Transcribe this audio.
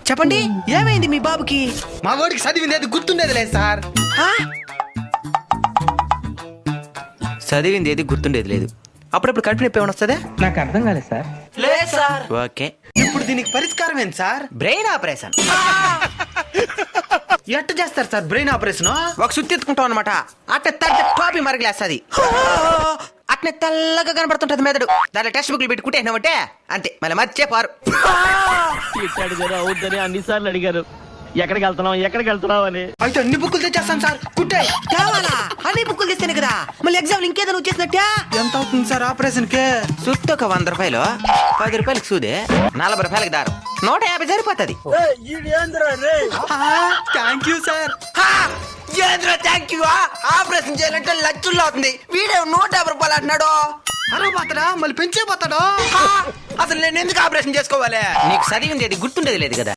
చెప్పండి, ఏమైంది మీ బాబుకి? మా వాడికి చదివింది అది గుర్తుండేది లేదు సార్. ఆ? చదివింది ఏది గుర్తుండేది లేదు. అప్పుడప్పుడు కడుపు నొప్పి ఏమైనా వస్తుందా? నాకు అర్థం కాలేదు సార్. లేదు సార్. ఓకే, ఇప్పుడు దీనికి పరిష్కారం ఏంటి సార్? Brain operation. ఎట్ట చేస్తారు సార్ బ్రెయిన్ ఆపరేషన్? ఒక సుత్తి ఎత్తుకుంటాం అనమాట. అట్నే తడితే టాపి మరగలేస్తుంది. అట్నే తెల్లగా కనబడుతుంటది మెదడు. దాంట్లో టెక్స్ట్ బుక్లు పెట్టి కుట్టేసినామంటే అంతే, మళ్ళీ మర్చిపోరు. అడిగారు అవుద్దని అన్నిసార్లు అడిగారు. ఎక్కడికి వెళ్తున్నావు అని. అయితే అన్ని బుక్కులు తెచ్చేస్తాం సార్. కుట్టాయి కావాలా? అన్ని బుక్కులు తెస్తేనే కదా మళ్ళీ ఎగ్జామ్ ఇంకేదో వచ్చేసినట్టే. ఎంత అవుతుంది సార్ ఆపరేషన్ కి? సుత్తి ఒక 100 రూపాయలు, 10 రూపాయలకి సూదే, 40 రూపాయలకి దారం, 150 సరిపోతుంది. Thank you sir. Thank you. Operation చేయాలంటే లక్షల్లో అవుతుంది. వీడే 150 రూపాయలు అంటున్నాడు. అరే పోతాడా? మళ్ళీ పెంచే పోతాడా? అసలు నేను ఎందుకు ఆపరేషన్ చేసుకోవాలి? నీకు చదివింది గుర్తుండేది లేదు కదా.